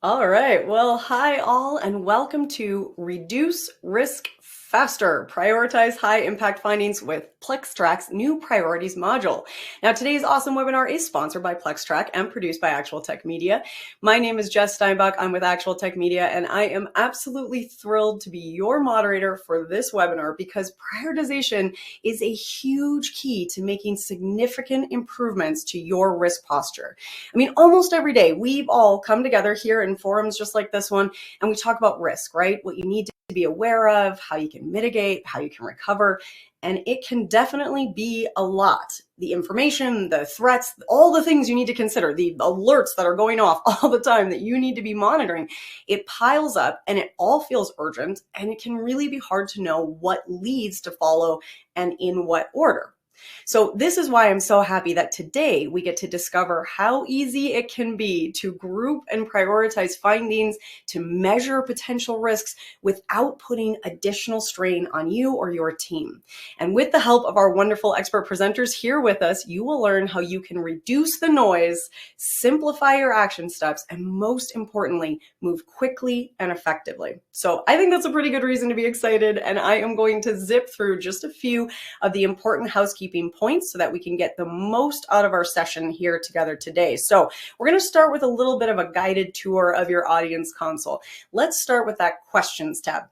All right. Well, hi all, and welcome to Reduce Risk Faster, Prioritize High Impact Findings with PlexTrac's new Priorities Module. Now, today's awesome webinar is sponsored by PlexTrac and produced by Actual Tech Media. My name is Jess Steinbach. I'm with Actual Tech Media, and I am absolutely thrilled to be your moderator for this webinar because prioritization is a huge key to making significant improvements to your risk posture. I mean, almost every day we've all come together here in forums just like this one, and we talk about risk, right? What you need to be aware of, how you can mitigate, how you can recover. And it can definitely be a lot. The information, the threats, all the things you need to consider, the alerts that are going off all the time that you need to be monitoring, it piles up and it all feels urgent, and it can really be hard to know what leads to follow and in what order. So this is why I'm so happy that today we get to discover how easy it can be to group and prioritize findings, to measure potential risks without putting additional strain on you or your team. And with the help of our wonderful expert presenters here with us, you will learn how you can reduce the noise, simplify your action steps, and most importantly, move quickly and effectively. So I think that's a pretty good reason to be excited, and I am going to zip through just a few of the important housekeeping points so that we can get the most out of our session here together today. So we're going to start with a little bit of a guided tour of your audience console. Let's start with that questions tab.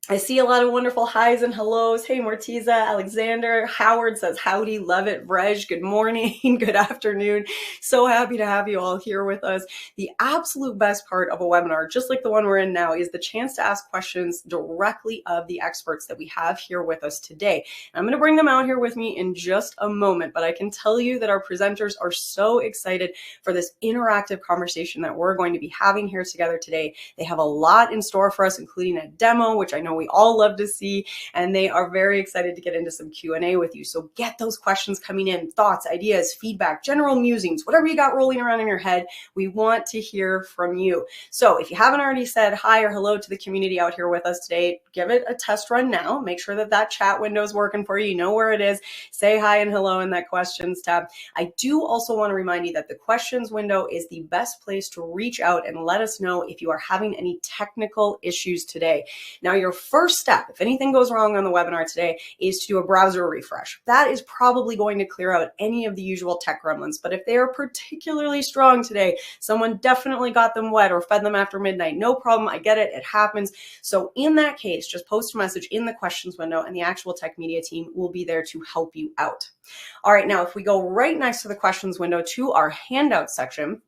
I see a lot of wonderful highs and hellos. Hey, Mortiza, Alexander, Howard says, howdy, love it. Vrej, good morning, good afternoon. So happy to have you all here with us. The absolute best part of a webinar, just like the one we're in now, is the chance to ask questions directly of the experts that we have here with us today. I'm going to bring them out here with me in just a moment, but I can tell you that our presenters are so excited for this interactive conversation that we're going to be having here together today. They have a lot in store for us, including a demo, which I know we all love to see, and they are very excited to get into some Q&A with you. So get those questions coming in, thoughts, ideas, feedback, general musings, whatever you got rolling around in your head. We want to hear from you. So if you haven't already said hi or hello to the community out here with us today, give it a test run now. Make sure that that chat window is working for you. You know where it is. Say hi and hello in that questions tab. I do also want to remind you that the questions window is the best place to reach out and let us know if you are having any technical issues today. Now, your first step, if anything goes wrong on the webinar today, is to do a browser refresh. That is probably going to clear out any of the usual tech gremlins, but if they are particularly strong today, someone definitely got them wet or fed them after midnight, no problem, I get it, it happens. So in that case, just post a message in the questions window and the Actual Tech Media team will be there to help you out. All right, now if we go right next to the questions window to our handout section,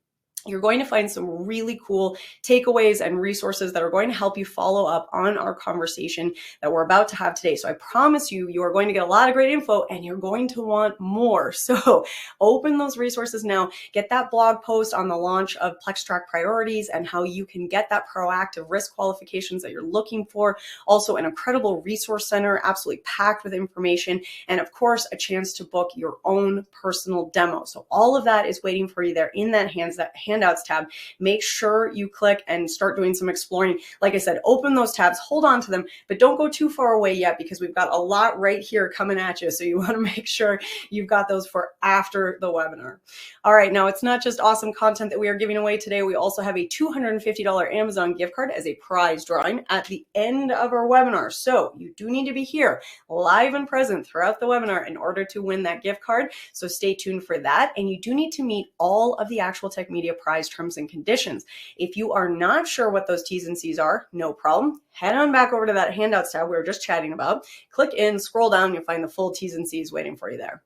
you're going to find some really cool takeaways and resources that are going to help you follow up on our conversation that we're about to have today. So I promise you, you are going to get a lot of great info and you're going to want more. So open those resources now, get that blog post on the launch of PlexTrac Priorities and how you can get that proactive risk qualifications that you're looking for. Also an incredible resource center, absolutely packed with information. And of course, a chance to book your own personal demo. So all of that is waiting for you there in that handouts tab. Make sure you click and start doing some exploring. Like I said, open those tabs, hold on to them, but don't go too far away yet because we've got a lot right here coming at you. So you want to make sure you've got those for after the webinar. All right, now it's not just awesome content that we are giving away today. We also have a $250 Amazon gift card as a prize drawing at the end of our webinar. So you do need to be here live and present throughout the webinar in order to win that gift card. So stay tuned for that. And you do need to meet all of the Actual Tech Media prize terms and conditions. If you are not sure what those T's and C's are, no problem. Head on back over to that handouts tab we were just chatting about. Click in, scroll down, you'll find the full T's and C's waiting for you there.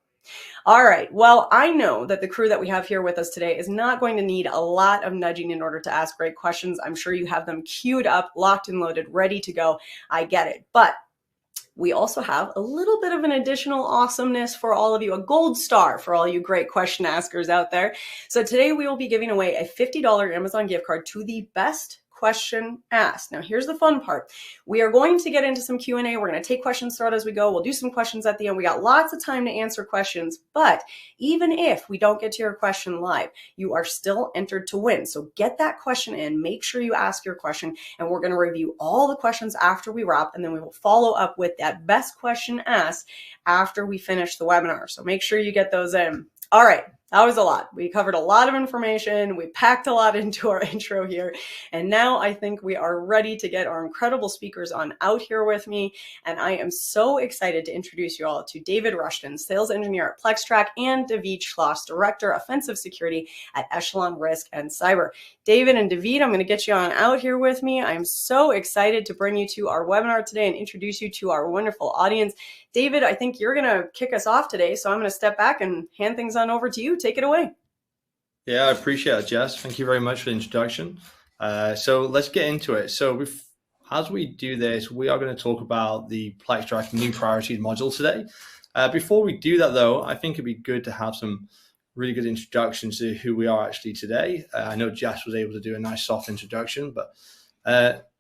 All right, well, I know that the crew that we have here with us today is not going to need a lot of nudging in order to ask great questions. I'm sure you have them queued up, locked and loaded, ready to go. I get it, but we also have a little bit of an additional awesomeness for all of you, a gold star for all you great question askers out there. So today we will be giving away a $50 Amazon gift card to the best question asked. Now here's the fun part. We are going to get into some Q&A. We're going to take questions throughout as we go. We'll do some questions at the end. We got lots of time to answer questions, but even if we don't get to your question live, you are still entered to win. So get that question in, make sure you ask your question, and we're going to review all the questions after we wrap, and then we will follow up with that best question asked after we finish the webinar. So make sure you get those in. All right. That was a lot. We covered a lot of information. We packed a lot into our intro here. And now I think we are ready to get our incredible speakers on out here with me. And I am so excited to introduce you all to David Rushton, Sales Engineer at PlexTrac, and David Schloss, Director, Offensive Security at Echelon Risk and Cyber. David and David, I'm going to get you on out here with me. I'm so excited to bring you to our webinar today and introduce you to our wonderful audience. David, I think you're going to kick us off today, so I'm going to step back and hand things on over to you. Take it away. Yeah, I appreciate it, Jess. Thank you very much for the introduction. So let's get into it. So as we do this, we are going to talk about the PlexTrac New Priorities Module today. Before we do that, though, I think it'd be good to have some really good introductions to who we are actually today. I know Jess was able to do a nice soft introduction, but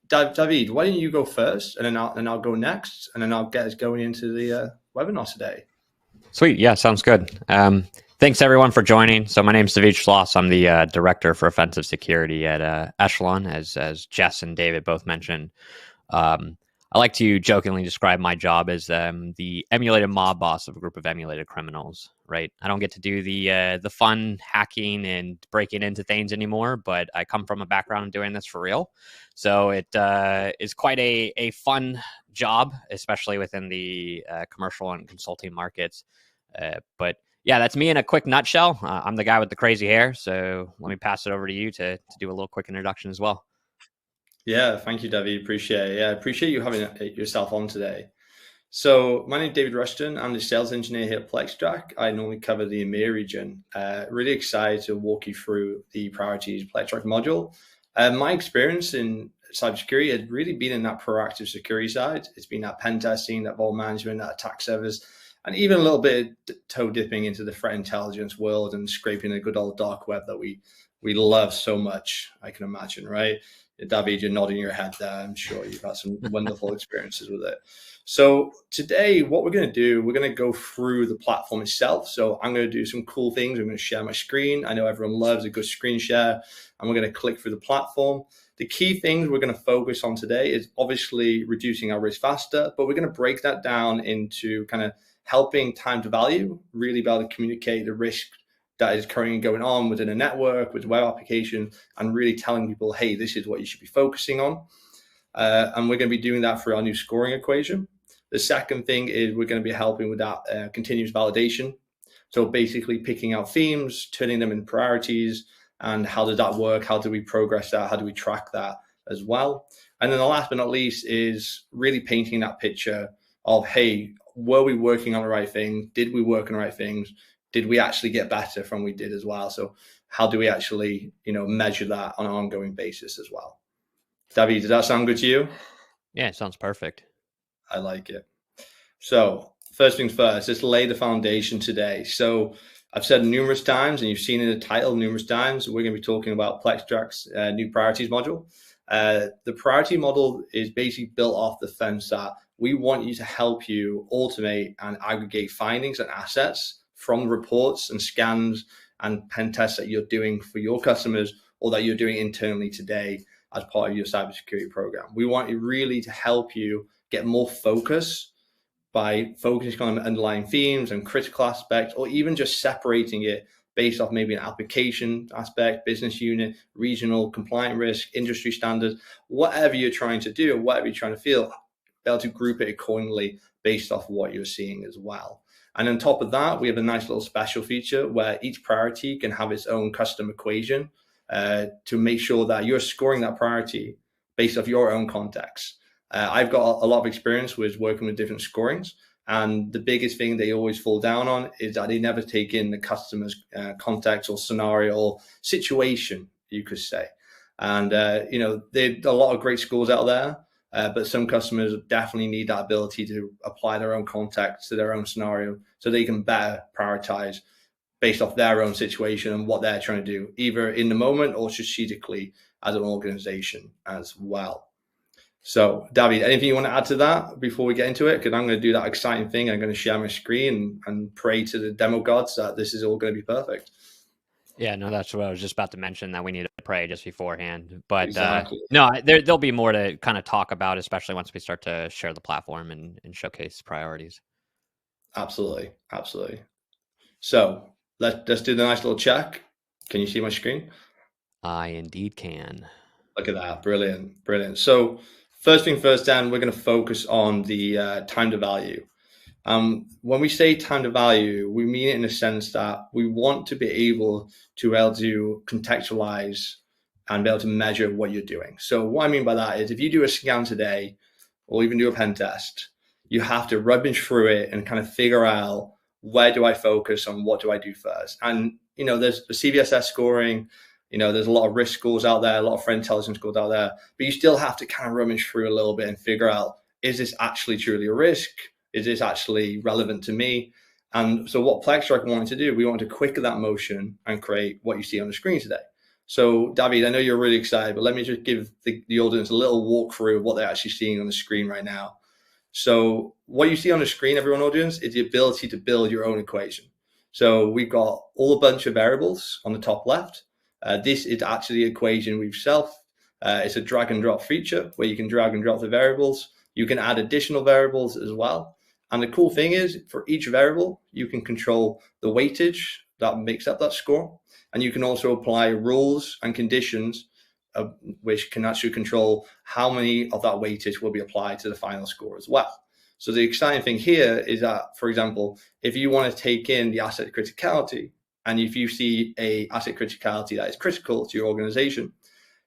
David, why don't you go first, and then I'll go next, and then I'll get us going into the webinar today. Sweet. Yeah, sounds good. Thanks, everyone, for joining. So my name's David Schloss. I'm the Director for Offensive Security at Echelon, as Jess and David both mentioned. I like to jokingly describe my job as the emulated mob boss of a group of emulated criminals, right? I don't get to do the fun hacking and breaking into things anymore, but I come from a background of doing this for real. So it is quite a fun job, especially within the commercial and consulting markets. But yeah, that's me in a quick nutshell. I'm the guy with the crazy hair. So let me pass it over to you to do a little quick introduction as well. Yeah, thank you, David. Appreciate it. Yeah, appreciate you having yourself on today. So my name is David Rushton. I'm the sales engineer here at PlexTrac. I normally cover the EMEA region. Really excited to walk you through the Priorities PlexTrac module. My experience in cybersecurity has really been in that proactive security side. It's been that pen testing, that vault management, that attack service, and even a little bit of toe dipping into the threat intelligence world and scraping the good old dark web that we love so much, I can imagine, right? David, you're nodding your head there. I'm sure you've had some wonderful experiences with it. So today, what we're going to do, we're going to go through the platform itself. So I'm going to do some cool things. I'm going to share my screen. I know everyone loves a good screen share, and we're going to click through the platform. The key things we're going to focus on today is obviously reducing our risk faster, but we're going to break that down into kind of helping time to value, really be able to communicate the risk that is currently going on within a network, with web application, and really telling people, hey, this is what you should be focusing on. And we're going to be doing that through our new scoring equation. The second thing is we're going to be helping with that continuous validation. So basically picking out themes, turning them into priorities, and how does that work? How do we progress that? How do we track that as well? And then the last but not least is really painting that picture of, hey, were we working on the right thing? Did we work on the right things? Did we actually get better from we did as well? So how do we actually, measure that on an ongoing basis as well? David, does that sound good to you? Yeah, it sounds perfect. I like it. So first things first, let's lay the foundation today. So I've said numerous times, and you've seen in the title numerous times, we're going to be talking about PlexTrac's new priorities module. The priority model is basically built off the fence that we want you to help you automate and aggregate findings and assets from reports and scans and pen tests that you're doing for your customers or that you're doing internally today as part of your cybersecurity program. We want you really to help you get more focus by focusing on underlying themes and critical aspects, or even just separating it based off maybe an application aspect, business unit, regional, compliant risk, industry standards, whatever you're trying to do, whatever you're trying to feel, be able to group it accordingly based off what you're seeing as well. And on top of that, we have a nice little special feature where each priority can have its own custom equation to make sure that you're scoring that priority based off your own context. I've got a lot of experience with working with different scorings, and the biggest thing they always fall down on is that they never take in the customer's context or scenario or situation, you could say. And, there are a lot of great scores out there. But some customers definitely need that ability to apply their own context to their own scenario so they can better prioritize based off their own situation and what they're trying to do, either in the moment or strategically as an organization as well. So, David, anything you want to add to that before we get into it? Because I'm going to do that exciting thing. I'm going to share my screen and pray to the demo gods that this is all going to be perfect. Yeah, no, that's what I was just about to mention, that we need to pray just beforehand. But Exactly. no, there'll be more to kind of talk about, especially once we start to share the platform and showcase priorities. Absolutely. Absolutely. So let's do the nice little check. Can you see my screen? I indeed can. Look at that. Brilliant. Brilliant. So first thing first, Dan, we're going to focus on the time to value. When we say time to value, we mean it in a sense that we want to be able to contextualize and be able to measure what you're doing. So what I mean by that is if you do a scan today or even do a pen test, you have to rummage through it and kind of figure out where do I focus on, what do I do first. And, there's the CVSS scoring, there's a lot of risk scores out there, a lot of threat intelligence scores out there, but you still have to kind of rummage through a little bit and figure out, is this actually truly a risk? Is this actually relevant to me? And so what PlexTrac wanted to do, we wanted to quicken that motion and create what you see on the screen today. So David, I know you're really excited, but let me just give the audience a little walkthrough of what they're actually seeing on the screen right now. So what you see on the screen, everyone audience, is the ability to build your own equation. So we've got all a bunch of variables on the top left. This is actually the equation we've self. It's a drag and drop feature where you can drag and drop the variables. You can add additional variables as well. And the cool thing is for each variable, you can control the weightage that makes up that score. And you can also apply rules and conditions which can actually control how many of that weightage will be applied to the final score as well. So the exciting thing here is that, for example, if you want to take in the asset criticality, and if you see a asset criticality that is critical to your organization,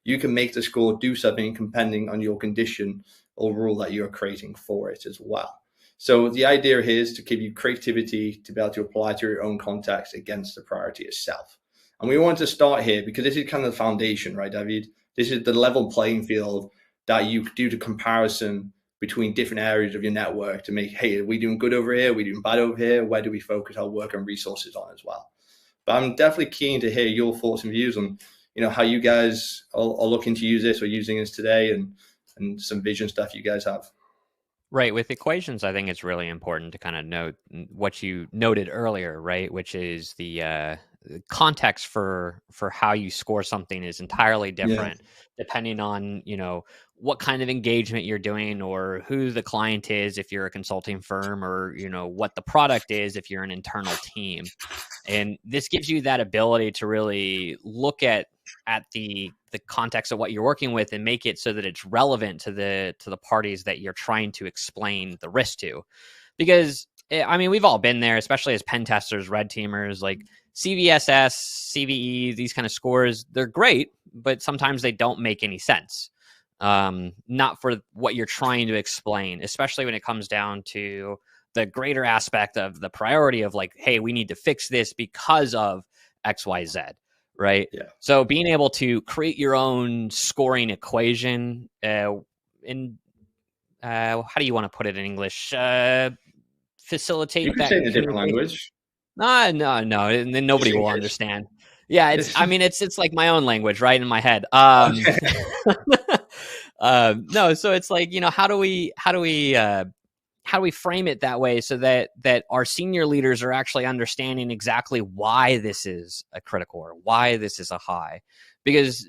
you can make the score do something depending on your condition or rule that you're creating for it as well. So the idea here is to give you creativity to be able to apply to your own context against the priority itself. And we want to start here because this is kind of the foundation, right, David? This is the level playing field that you do the comparison between different areas of your network to make, hey, are we doing good over here? Are we doing bad over here? Where do we focus our work and resources on as well? But I'm definitely keen to hear your thoughts and views on, how you guys are looking to use this or using this today and some vision stuff you guys have. Right. With equations, I think it's really important to kind of note what you noted earlier, right? Which is the context for how you score something is entirely different depending on, what kind of engagement you're doing or who the client is if you're a consulting firm or, what the product is if you're an internal team. And this gives you that ability to really look at the context of what you're working with and make it so that it's relevant to the parties that you're trying to explain the risk to. Because we've all been there, especially as pen testers, red teamers, like CVSS, CVE, these kind of scores, they're great, but sometimes they don't make any sense. Not for what you're trying to explain, especially when it comes down to the greater aspect of the priority of like, hey, we need to fix this because of XYZ, right? Yeah. So being able to create your own scoring equation how do you want to put it in English? Facilitate you can that. say it in a different language. No, and then nobody will understand. Yeah, it's like my own language, right, in my head. No, so it's like, how do we frame it that way so that our senior leaders are actually understanding exactly why this is a critical or why this is a high? Because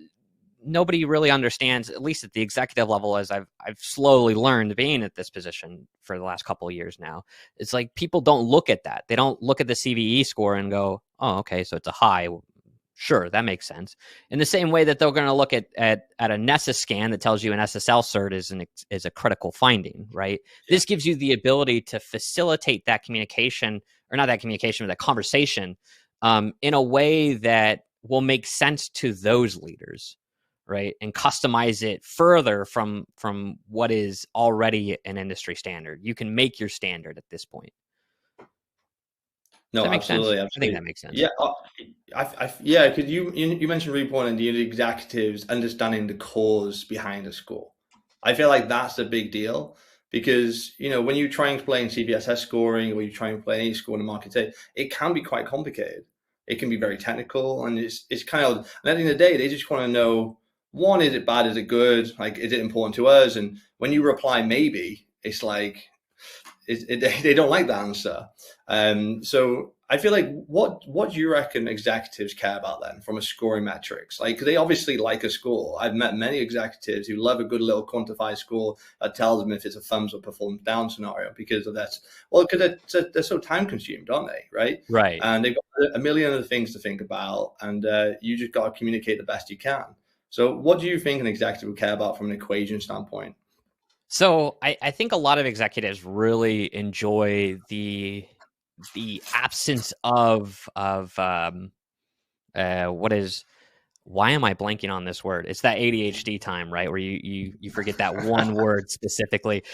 nobody really understands, at least at the executive level, as I've slowly learned being at this position for the last couple of years now. It's like people don't look at that. They don't look at the CVE score and go, oh, okay, so it's a high. Sure, that makes sense. In the same way that they're going to look at a Nessus scan that tells you an SSL cert is a critical finding, right? Yeah. This gives you the ability to facilitate that communication, or not that communication, but that conversation in a way that will make sense to those leaders, right? And customize it further from what is already an industry standard. You can make your standard at this point. No, absolutely. I think that makes sense. Yeah, because you mentioned really important the executives understanding the cause behind a score. I feel like that's a big deal because when you try and explain CVSS scoring or you try and play any score in the market today, it can be quite complicated. It can be very technical, and it's kind of, and at the end of the day, they just want to know, one, is it bad? Is it good? Like, is it important to us? And when you reply maybe, it's like they don't like the answer. So I feel like what do you reckon executives care about then from a scoring metrics? Like they obviously like a score. I've met many executives who love a good little quantified score that tells them if it's a thumbs up or thumbs down scenario because of that. Well, because they're so time consumed, aren't they? Right. Right. And they've got a million other things to think about, and you just got to communicate the best you can. So, what do you think an executive would care about from an equation standpoint? So I think a lot of executives really enjoy the absence of what is, why am I blanking on this word? It's that ADHD time, right? Where you forget that one word specifically.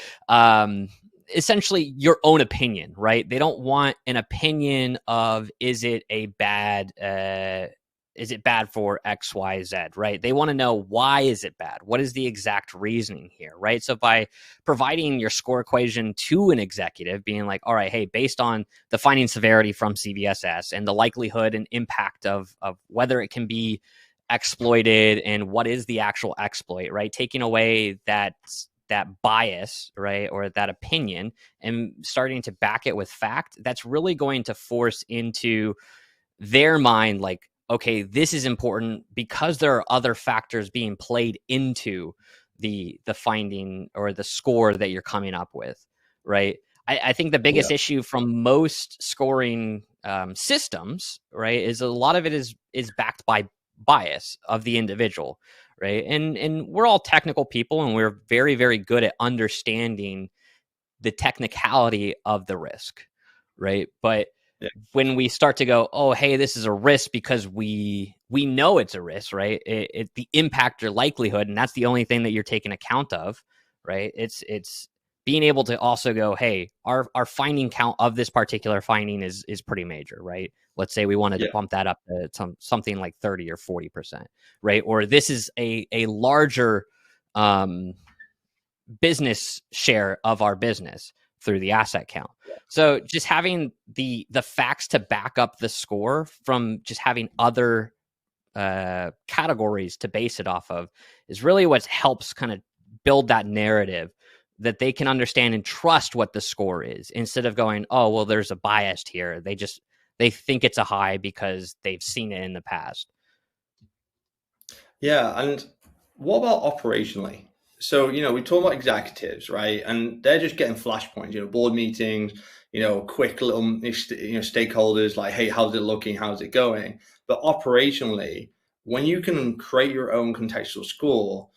Essentially your own opinion, right? They don't want an opinion of, is it bad for X, Y, Z, right? They want to know, why is it bad? What is the exact reasoning here, right? So by providing your score equation to an executive, being like, all right, hey, based on the finding severity from CVSS and the likelihood and impact of whether it can be exploited and what is the actual exploit, right? Taking away that bias, right, or that opinion, and starting to back it with fact, that's really going to force into their mind, like, okay, this is important because there are other factors being played into the finding or the score that you're coming up with, right? I think the biggest issue from most scoring systems, right, is a lot of it is backed by bias of the individual, right? And we're all technical people, and we're very, very good at understanding the technicality of the risk, right? But when we start to go, oh, hey, this is a risk because we know it's a risk, right? It the impact or likelihood, and that's the only thing that you're taking account of, right? It's being able to also go, hey, our finding count of this particular finding is pretty major, right? Let's say we wanted to bump that up to something like 30 or 40%, right? Or this is a larger business share of our business through the asset count. So just having the facts to back up the score from just having other categories to base it off of is really what helps kind of build that narrative that they can understand and trust what the score is, instead of going, oh, well, there's a bias here. They think it's a high because they've seen it in the past. Yeah. And what about operationally? So, we talk about executives, right? And they're just getting flashpoints, board meetings, quick little, stakeholders like, hey, how's it looking? How's it going? But operationally, when you can create your own contextual score,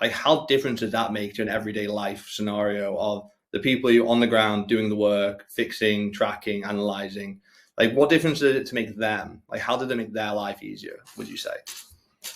like how different does that make to an everyday life scenario of the people who are on the ground doing the work, fixing, tracking, analyzing? Like what difference did it to make them? Like how did it make their life easier, would you say?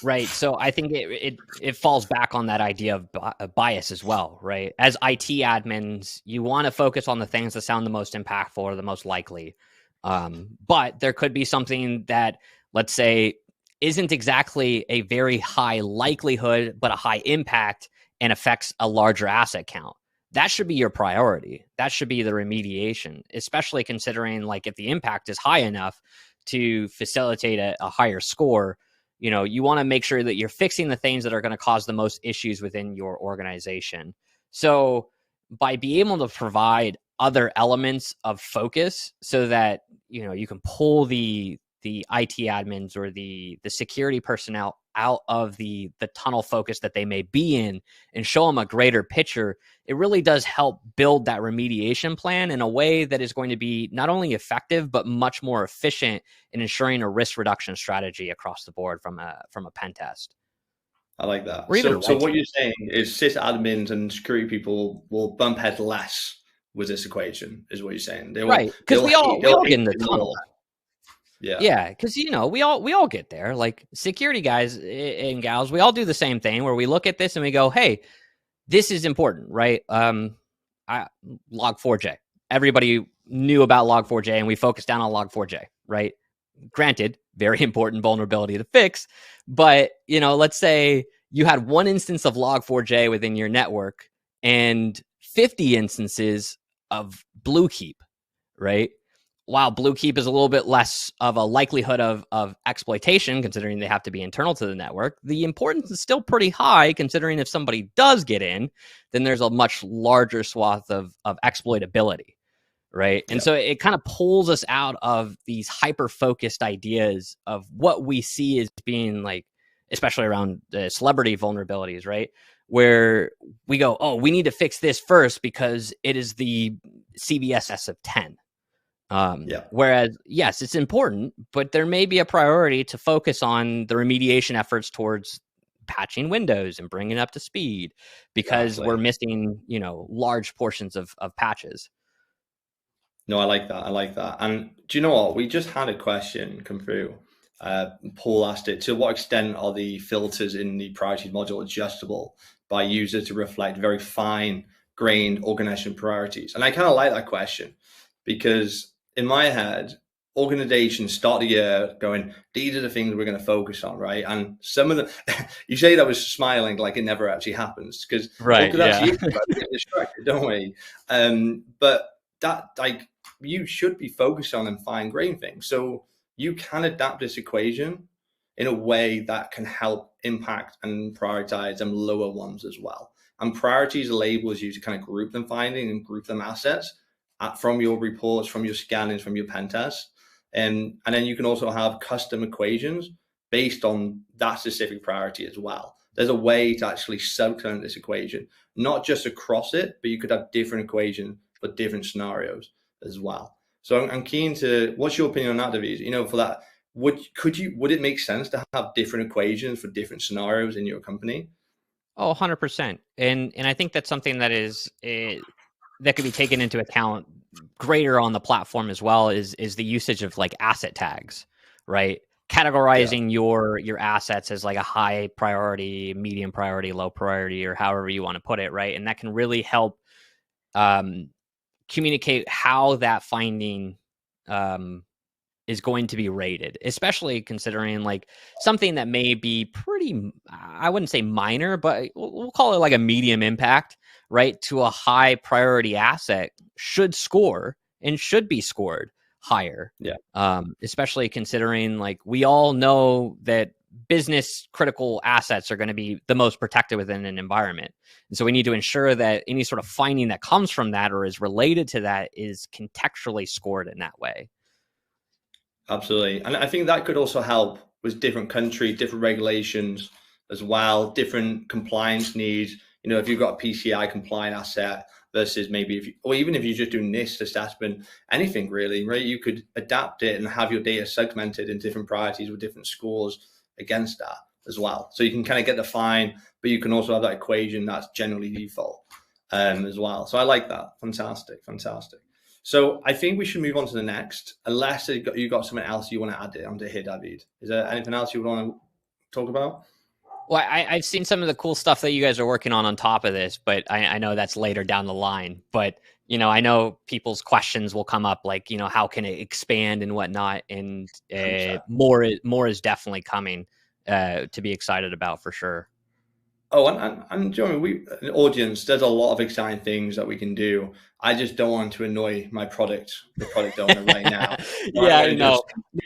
Right. So I think it falls back on that idea of bias as well, right? As IT admins, you want to focus on the things that sound the most impactful or the most likely. But there could be something that, let's say, isn't exactly a very high likelihood, but a high impact and affects a larger asset count. That should be your priority. That should be the remediation, especially considering like if the impact is high enough to facilitate a higher score. You want to make sure that you're fixing the things that are going to cause the most issues within your organization. So by being able to provide other elements of focus so that, you can pull the IT admins or the security personnel out of the tunnel focus that they may be in and show them a greater picture, it really does help build that remediation plan in a way that is going to be not only effective, but much more efficient in ensuring a risk reduction strategy across the board from a pen test. I like that. Or even so what you're saying is sysadmins and security people will bump heads less with this equation, is what you're saying. Right, because we all get in the tunnel. Yeah, because we all get there. Like security guys and gals, we all do the same thing where we look at this and we go, "Hey, this is important, right?" Log4j. Everybody knew about Log4j, and we focused down on Log4j, right? Granted, very important vulnerability to fix, but let's say you had one instance of Log4j within your network and 50 instances of Bluekeep, right? While Bluekeep is a little bit less of a likelihood of exploitation, considering they have to be internal to the network, the importance is still pretty high, considering if somebody does get in, then there's a much larger swath of exploitability, right? And so it kind of pulls us out of these hyper-focused ideas of what we see as being like, especially around celebrity vulnerabilities, right? Where we go, oh, we need to fix this first because it is the CVSS of 10. Whereas, yes, it's important, but there may be a priority to focus on the remediation efforts towards patching Windows and bringing it up to speed because we're missing, large portions of patches. No, I like that. I like that. And do you know what? We just had a question come through. Paul asked it, to what extent are the filters in the priorities module adjustable by user to reflect very fine-grained organization priorities? And I kind of like that question because in my head, organizations start the year going, these are the things we're going to focus on, right? And some of them, you say that was smiling like it never actually happens because actually get distracted, don't we? But that, like, you should be focused on and fine-grained things. So you can adapt this equation in a way that can help impact and prioritize them lower ones as well. And priorities labels you to kind of group them finding and group them assets from your reports, from your scannings, from your pen tests. And then you can also have custom equations based on that specific priority as well. There's a way to actually subcurrent this equation, not just across it, but you could have different equations for different scenarios as well. So I'm keen to, what's your opinion on that, David? For that, would it make sense to have different equations for different scenarios in your company? Oh, 100%. And I think that's something that is that could be taken into account greater on the platform as well is the usage of like asset tags, right? Categorizing your assets as like a high priority, medium priority, low priority, or however you want to put it, right? And that can really help communicate how that finding is going to be rated, especially considering like something that may be pretty, I wouldn't say minor, but we'll call it like a medium impact, right? To a high priority asset should score and should be scored higher. Especially considering like we all know that business critical assets are going to be the most protected within an environment. And so we need to ensure that any sort of finding that comes from that or is related to that is contextually scored in that way. Absolutely. And I think that could also help with different countries, different regulations as well, different compliance needs. If you've got a PCI compliant asset versus maybe even if you're just doing NIST assessment, anything really, right? You could adapt it and have your data segmented in different priorities with different scores against that as well. So you can kind of get the fine, but you can also have that equation that's generally default as well. So I like that. Fantastic. So I think we should move on to the next, unless you got something else you want to add onto here, David. Is there anything else you want to talk about? Well, I've seen some of the cool stuff that you guys are working on top of this, but I know that's later down the line. But, I know people's questions will come up like, how can it expand and whatnot? And more is definitely coming to be excited about for sure. Oh, and John, an audience, there's a lot of exciting things that we can do. I just don't want to annoy the product owner right now. Yeah, no,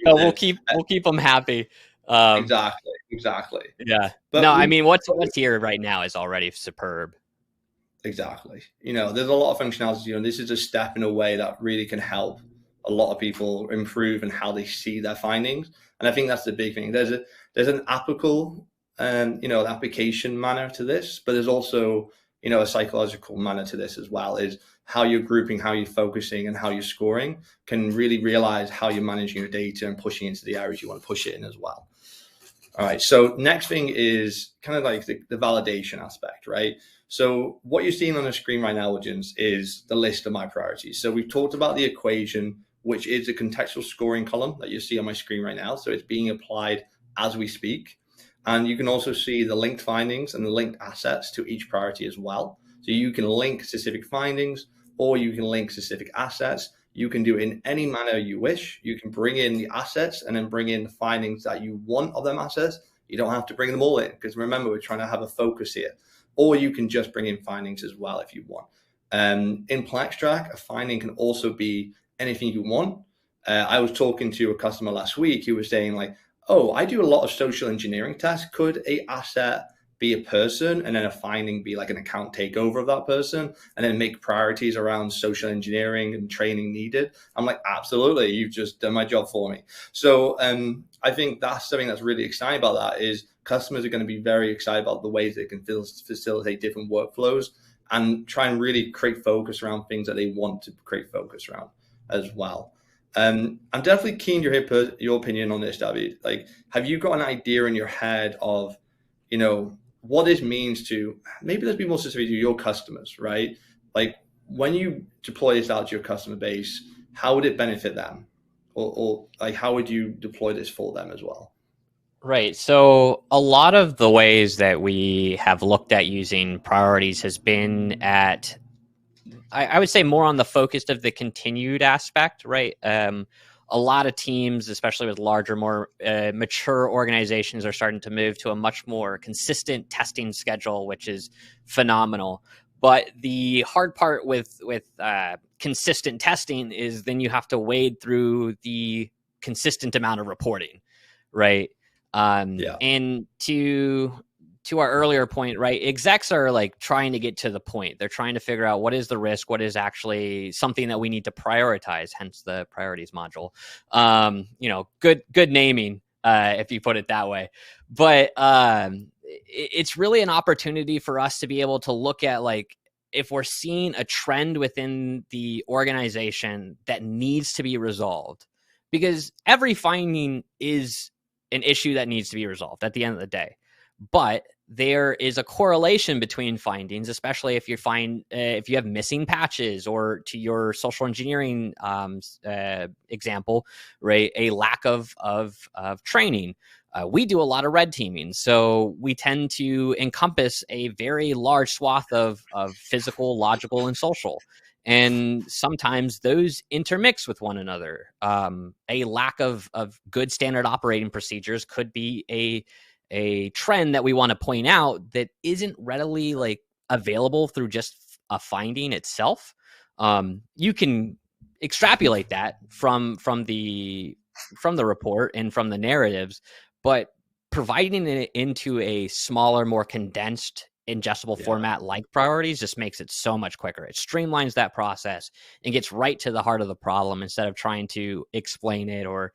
we'll keep them happy. Exactly. Yeah. But I mean, what's here right now is already superb. Exactly. There's a lot of functionality, and this is a step in a way that really can help a lot of people improve in how they see their findings. And I think that's the big thing. There's an applicable an application manner to this, but there's also, a psychological manner to this as well, is how you're grouping, how you're focusing, and how you're scoring can really realize how you're managing your data and pushing into the areas you want to push it in as well. All right. So next thing is kind of like the validation aspect, right? So what you're seeing on the screen right now, audience, is the list of my priorities. So we've talked about the equation, which is a contextual scoring column that you see on my screen right now. So it's being applied as we speak. And you can also see the linked findings and the linked assets to each priority as well. So you can link specific findings or you can link specific assets. You can do it in any manner you wish. You can bring in the assets and then bring in the findings that you want of them assets. You don't have to bring them all in because remember, we're trying to have a focus here. Or you can just bring in findings as well if you want. In PlexTrac, a finding can also be anything you want. I was talking to a customer last week who was saying like, oh, I do a lot of social engineering tests. Could a asset be a person and then a finding be like an account takeover of that person, and then make priorities around social engineering and training needed. I'm like, absolutely, you've just done my job for me. So I think that's something that's really exciting about that is customers are going to be very excited about the ways they can facilitate different workflows and try and really create focus around things that they want to create focus around as well. I'm definitely keen to hear your opinion on this, David. Like, have you got an idea in your head of, what this means to, maybe let's be more specific, to your customers, right? Like, when you deploy this out to your customer base, how would it benefit them? Or like, how would you deploy this for them as well? Right. So a lot of the ways that we have looked at using priorities has been at, I would say, more on the focused of the continued aspect, right? A lot of teams, especially with larger, more mature organizations, are starting to move to a much more consistent testing schedule, which is phenomenal. But the hard part with consistent testing is then you have to wade through the consistent amount of reporting, right? And to our earlier point, right, execs are like trying to get to the point. They're trying to figure out what is the risk, what is actually something that we need to prioritize, hence the priorities module. Good naming, if you put it that way. But it's really an opportunity for us to be able to look at, like, if we're seeing a trend within the organization that needs to be resolved, because every finding is an issue that needs to be resolved at the end of the day. But there is a correlation between findings, especially if you if you have missing patches, or, to your social engineering example, right, a lack of training. We do a lot of red teaming, so we tend to encompass a very large swath of physical, logical, and social. And sometimes those intermix with one another. A lack of good standard operating procedures could be a trend that we want to point out that isn't readily like available through just a finding itself. You can extrapolate that from the report and from the narratives, but providing it into a smaller, more condensed, ingestible format like priorities just makes it so much quicker. It streamlines that process and gets right to the heart of the problem instead of trying to explain it or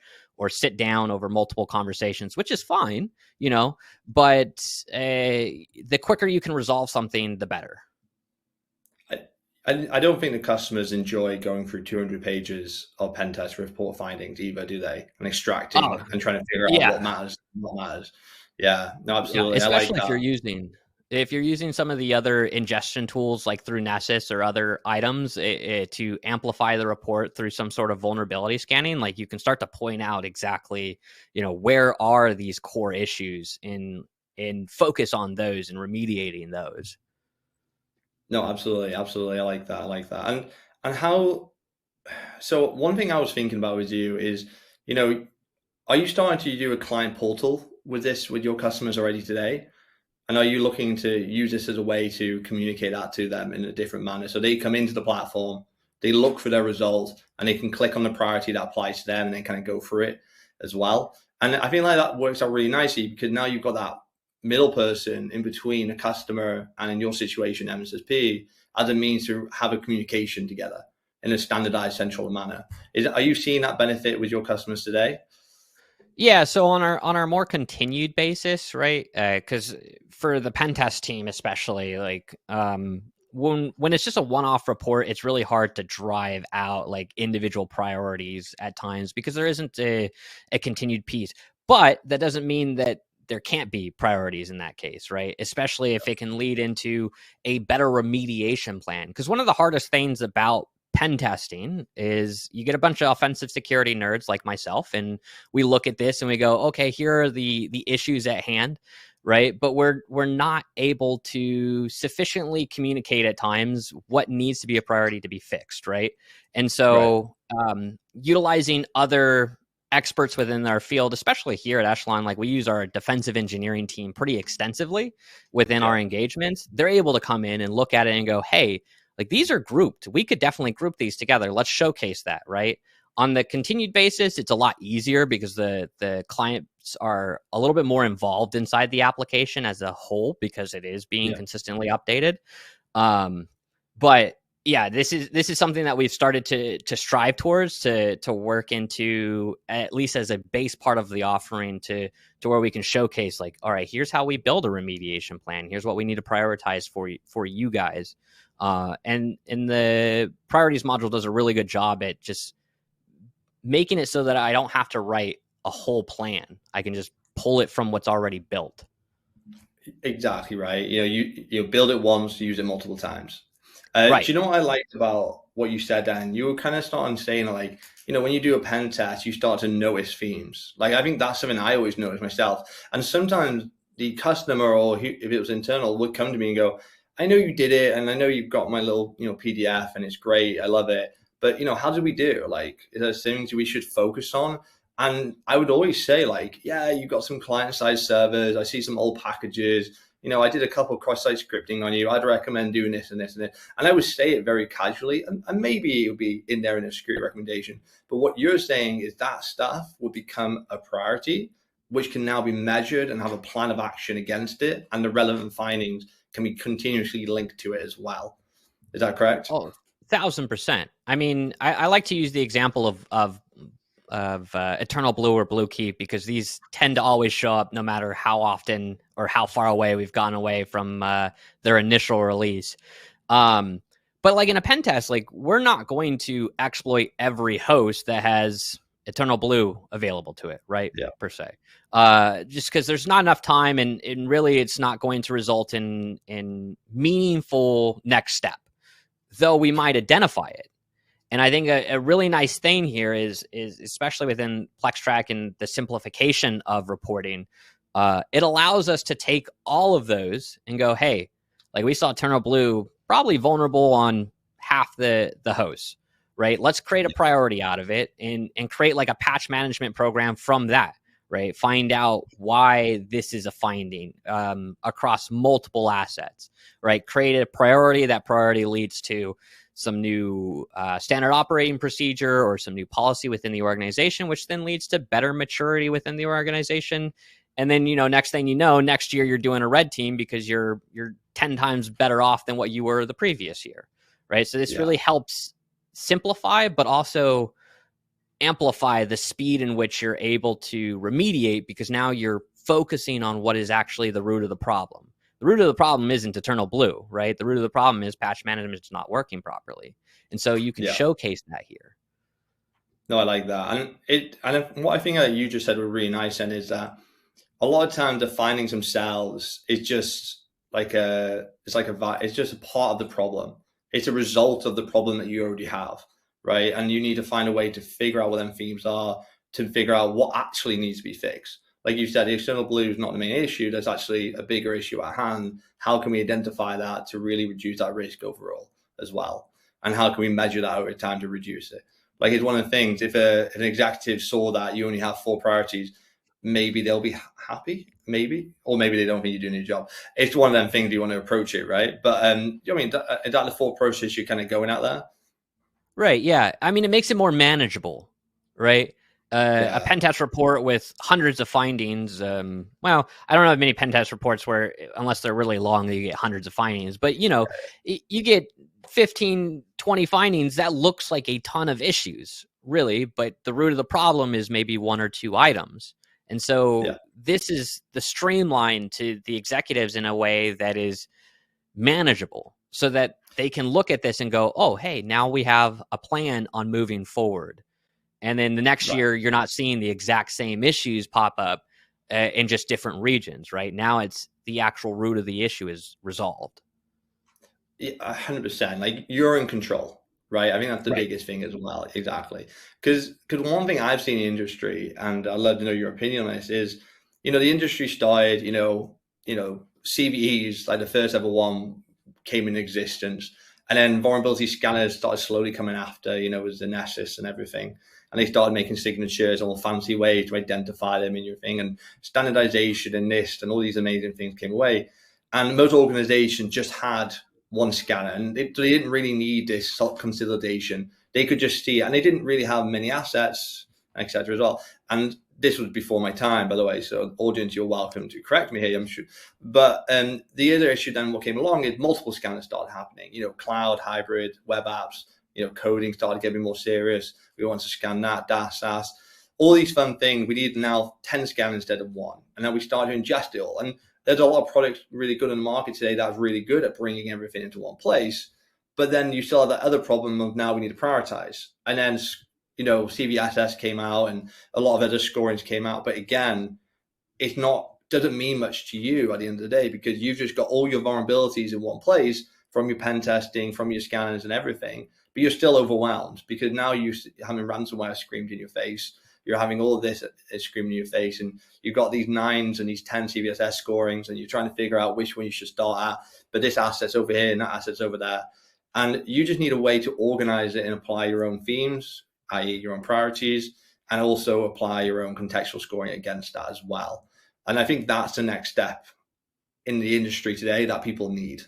sit down over multiple conversations, which is fine, but the quicker you can resolve something, the better. I don't think the customers enjoy going through 200 pages of pen test report findings either, do they? And extracting and trying to figure out what matters, what matters. Yeah, no, absolutely. Yeah, especially I like if you're using some of the other ingestion tools like through Nessus or other items to amplify the report through some sort of vulnerability scanning, like, you can start to point out exactly, where are these core issues and focus on those and remediating those. No, absolutely. I like that. And how, so one thing I was thinking about with you is, are you starting to do a client portal with this, with your customers already today? And are you looking to use this as a way to communicate that to them in a different manner? So they come into the platform, they look for their results, and they can click on the priority that applies to them and then kind of go through it as well. And I feel like that works out really nicely because now you've got that middle person in between a customer and, in your situation, MSSP, as a means to have a communication together in a standardized central manner. Are you seeing that benefit with your customers today? Yeah, so on our more continued basis, right? Because for the pen test team, especially, like, when it's just a one-off report, it's really hard to drive out like individual priorities at times because there isn't a continued piece. But that doesn't mean that there can't be priorities in that case, right? Especially if it can lead into a better remediation plan. Because one of the hardest things about pen testing is you get a bunch of offensive security nerds like myself, and we look at this and we go, okay, here are the issues at hand, right? But we're not able to sufficiently communicate at times what needs to be a priority to be fixed, right? And so utilizing other experts within our field, especially here at Echelon, like, we use our defensive engineering team pretty extensively within our engagements. They're able to come in and look at it and go, hey, like, these are grouped. We could definitely group these together. Let's showcase that, right? On the continued basis, it's a lot easier because the client tests are a little bit more involved inside the application as a whole because it is being consistently updated. But yeah, this is something that we've started to strive towards to work into, at least as a base part of the offering, to where we can showcase, like, all right, here's how we build a remediation plan. Here's what we need to prioritize for you guys. And the priorities module does a really good job at just making it so that I don't have to write a whole plan. I can just pull it from what's already built. Exactly right. You build it once, use it multiple times. Right. Do you know what I liked about what you said, Dan? You were kind of starting saying, like, when you do a pen test, you start to notice themes. Like, I think that's something I always notice myself. And sometimes the customer, or if it was internal, would come to me and go, I know you did it, and I know you've got my little, PDF, and it's great. I love it. But, how did we do? Like, is there things we should focus on? And I would always say, like, yeah, you've got some client-side servers. I see some old packages. I did a couple of cross-site scripting on you. I'd recommend doing this and this and this. And I would say it very casually, and maybe it would be in there in a security recommendation. But what you're saying is that stuff will become a priority, which can now be measured and have a plan of action against it. And the relevant findings can be continuously linked to it as well. Is that correct? Oh, 1,000%. I mean, I like to use the example of Eternal Blue or Blue Keep, because these tend to always show up no matter how often or how far away we've gone away from their initial release. But like in a pen test, like, we're not going to exploit every host that has Eternal Blue available to it, right? Yeah. Per se. Just because there's not enough time, and really it's not going to result in meaningful next step, though we might identify it. And I think a really nice thing here is especially within PlexTrac and the simplification of reporting, it allows us to take all of those and go, hey, like, we saw Eternal Blue probably vulnerable on half the hosts, right? Let's create a priority out of it and create like a patch management program from that, right? Find out why this is a finding across multiple assets, right? Create a priority. That priority leads to some new standard operating procedure or some new policy within the organization, which then leads to better maturity within the organization. And then, next thing you know, next year you're doing a red team because you're 10 times better off than what you were the previous year, right? So this really helps simplify, but also amplify the speed in which you're able to remediate, because now you're focusing on what is actually the root of the problem. The root of the problem isn't Eternal Blue, right? The root of the problem is patch management is not working properly. And so you can showcase that here. No, I like that. And what I think that you just said was really nice, and is that a lot of times the findings themselves is just like it's just a part of the problem. It's a result of the problem that you already have, right? And you need to find a way to figure out what them themes are, to figure out what actually needs to be fixed. Like you said, the Eternal Blue is not the main issue. There's actually a bigger issue at hand. How can we identify that to really reduce that risk overall as well? And how can we measure that over time to reduce it? Like, it's one of the things, if an executive saw that you only have 4 priorities, maybe they'll be happy, or maybe they don't think you're doing your job. It's one of them things you want to approach it, right? But is that the thought process you're kind of going at there? Right, yeah. I mean, it makes it more manageable, right? A pen test report with hundreds of findings. Well, I don't know of many pen test reports where, unless they're really long, you get hundreds of findings. But, you get 15, 20 findings. That looks like a ton of issues, really. But the root of the problem is maybe 1 or 2 items. And so this is the streamline to the executives in a way that is manageable, so that they can look at this and go, oh, hey, now we have a plan on moving forward. And then the next year, you're not seeing the exact same issues pop up in just different regions, right? Now it's the actual root of the issue is resolved. Yeah, 100%. Like, you're in control, right? I think that's the biggest thing as well. Exactly. Because one thing I've seen in the industry, and I'd love to know your opinion on this, is, the industry started, CVEs, like the first ever one came in existence. And then vulnerability scanners started slowly coming after, was the Nessus and everything. And they started making signatures, all fancy ways to identify them in your thing, and standardization and NIST and all these amazing things came away. And most organizations just had one scanner, and they didn't really need this consolidation. They could just see it, and they didn't really have many assets, etc. as well. And this was before my time, by the way, so audience, you're welcome to correct me here, I'm sure. But the other issue then what came along is multiple scanners started happening, cloud, hybrid, web apps, coding started getting more serious. We want to scan that, DAS, SAS, all these fun things. We need now 10 scanners instead of one. And then we started to ingest it all. And there's a lot of products really good in the market today that's really good at bringing everything into one place. But then you still have that other problem of now we need to prioritize. And then CVSS came out and a lot of other scorings came out. But again, doesn't mean much to you at the end of the day, because you've just got all your vulnerabilities in one place from your pen testing, from your scanners and everything. But you're still overwhelmed because now you're having ransomware screamed in your face. You're having all of this screaming in your face, and you've got these 9s and these 10 CVSS scorings, and you're trying to figure out which one you should start at. But this asset's over here and that asset's over there. And you just need a way to organize it and apply your own themes, i.e. your own priorities, and also apply your own contextual scoring against that as well. And I think that's the next step in the industry today that people need.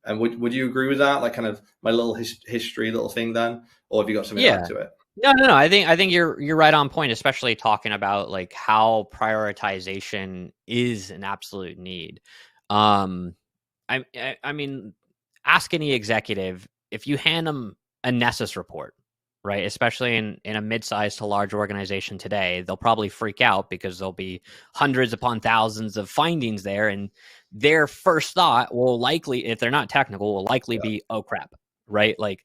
And would you agree with that? Like kind of my little history little thing then? Or have you got something to add to it? No. I think you're right on point, especially talking about like how prioritization is an absolute need. I mean, ask any executive if you hand them a Nessus report, right? Especially in a mid-sized to large organization today, they'll probably freak out because there'll be hundreds upon thousands of findings there, and their first thought will likely, if they're not technical, will likely be, oh crap, right? Like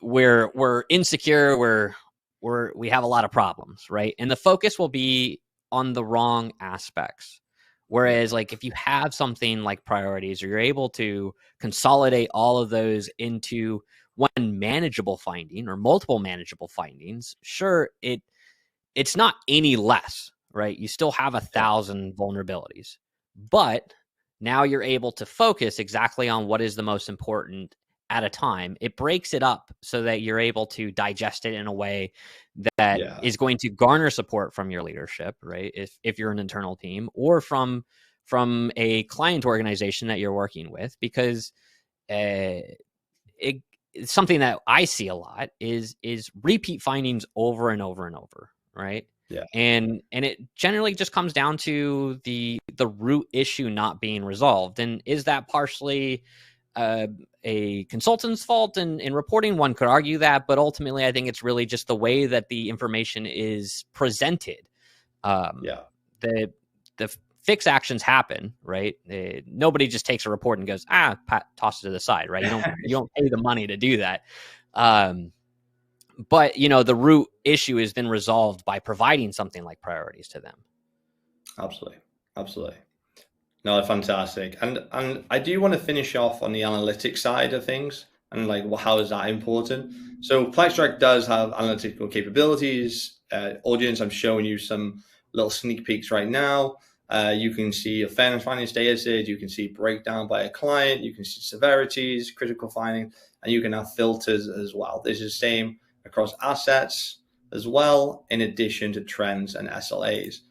we're insecure, we have a lot of problems, right? And the focus will be on the wrong aspects. Whereas like if you have something like priorities, or you're able to consolidate all of those into one manageable finding or multiple manageable findings, sure, it's not any less, right? You still have 1,000 vulnerabilities, but now you're able to focus exactly on what is the most important at a time. It breaks it up so that you're able to digest it in a way that is going to garner support from your leadership, right? If you're an internal team, or from a client organization that you're working with, because something that I see a lot is repeat findings over and over and over, right? Yeah. And it generally just comes down to the root issue not being resolved. And is that partially a consultant's fault in reporting? One could argue that, but ultimately I think it's really just the way that the information is presented. The fix actions happen, right? Nobody just takes a report and goes, toss it to the side, right? You don't pay the money to do that. But the root issue has been resolved by providing something like priorities to them. Absolutely. No, fantastic. And I do want to finish off on the analytics side of things, and like, well, how is that important? So PlexTrac does have analytical capabilities. Audience, I'm showing you some little sneak peeks right now. You can see a fairness finding statuses, you can see breakdown by a client, you can see severities, critical finding, and you can have filters as well. This is the same across assets as well, in addition to trends and SLAs.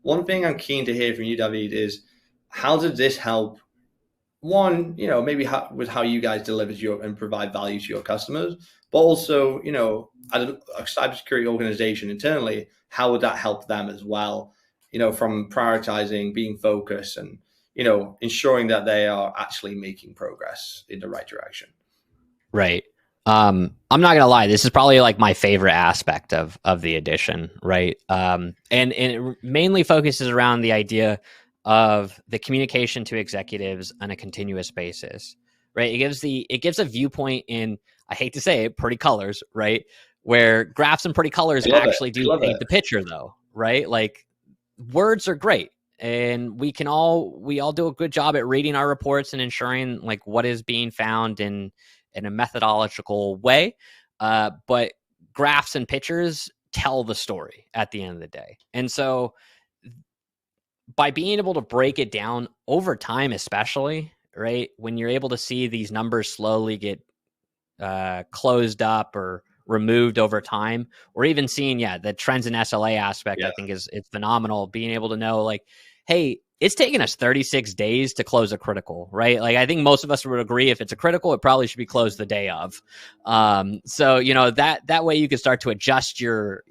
One thing I'm keen to hear from you, David, is how did this help? One, maybe with how you guys deliver and provide value to your customers, but also, as a cybersecurity organization internally, how would that help them as well? From prioritizing, being focused, and, ensuring that they are actually making progress in the right direction. Right. I'm not going to lie. This is probably like my favorite aspect of the edition. Right. And it mainly focuses around the idea of the communication to executives on a continuous basis, right? It gives a viewpoint in, I hate to say it, pretty colors, right? Where graphs and pretty colors actually do paint the picture though, right? Like words are great, and we all do a good job at reading our reports and ensuring like what is being found in a methodological way. But graphs and pictures tell the story at the end of the day. And so by being able to break it down over time, especially, right, when you're able to see these numbers slowly get closed up or removed over time, or even seeing, the trends in SLA aspect, I think it's phenomenal. Being able to know like, hey, it's taken us 36 days to close a critical, right? Like, I think most of us would agree if it's a critical, it probably should be closed the day of. So, that way you can start to adjust your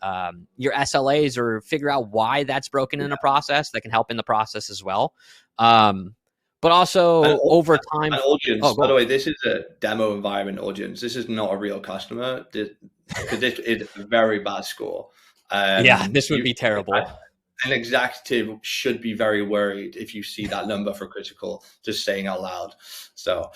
SLAs or figure out why that's broken in a process that can help in the process as well. But also over time. An audience, oh, by the way, this is a demo environment audience. This is not a real customer because this is a very bad score. This would be terrible. An executive should be very worried if you see that number for critical, just saying out loud. So,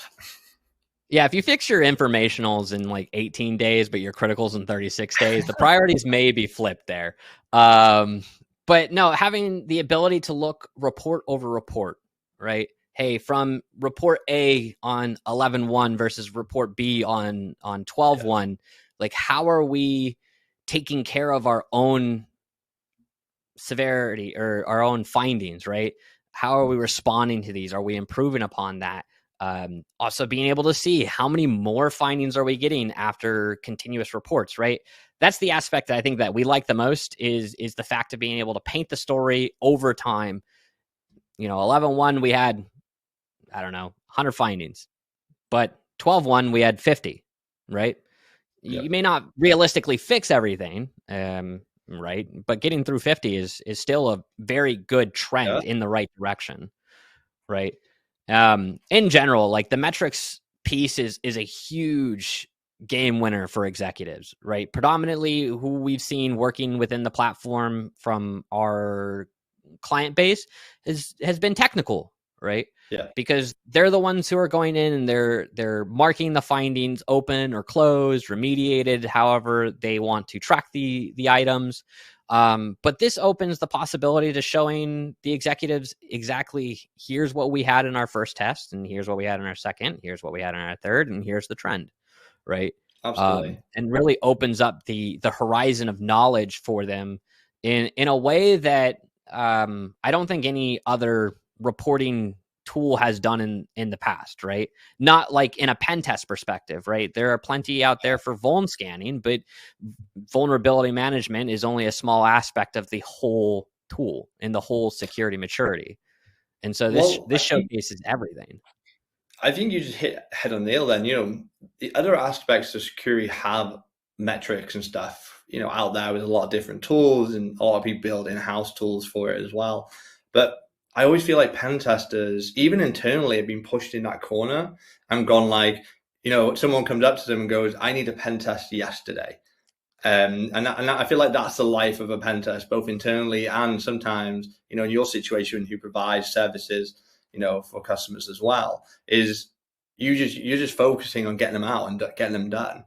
yeah, if you fix your informationals in like 18 days, but your criticals in 36 days, the priorities may be flipped there. But no, having the ability to look report over report, right? Hey, from report A on 11.1 versus report B on 12.1, like how are we taking care of our own severity or our own findings, right? How are we responding to these? Are we improving upon that? Also being able to see how many more findings are we getting after continuous reports, right? That's the aspect that I think that we like the most is the fact of being able to paint the story over time. 11.1, we had, I don't know, 100 findings, but 12.1, we had 50, right? You may not realistically fix everything, right? But getting through 50 is still a very good trend in the right direction, right? In general, like the metrics piece is a huge game winner for executives, right? Predominantly who we've seen working within the platform from our client base has been technical, right? Yeah. Because they're the ones who are going in and they're marking the findings open or closed, remediated, however they want to track the items. But this opens the possibility to showing the executives exactly here's what we had in our first test, and here's what we had in our second, here's what we had in our third, and here's the trend, right? Absolutely. And really opens up the horizon of knowledge for them in a way that I don't think any other reporting tool has done in the past, right? Not like in a pen test perspective, right? There are plenty out there for vuln scanning, but vulnerability management is only a small aspect of the whole tool and the whole security maturity. And so this showcases everything. I think you just hit head on nail then. The other aspects of security have metrics and stuff, out there with a lot of different tools, and a lot of people build in-house tools for it as well. But I always feel like pen testers, even internally, have been pushed in that corner and gone like, someone comes up to them and goes, I need a pen test yesterday. And I feel like that's the life of a pen test, both internally and sometimes, in your situation, who provides services, for customers as well, is you're just focusing on getting them out and getting them done.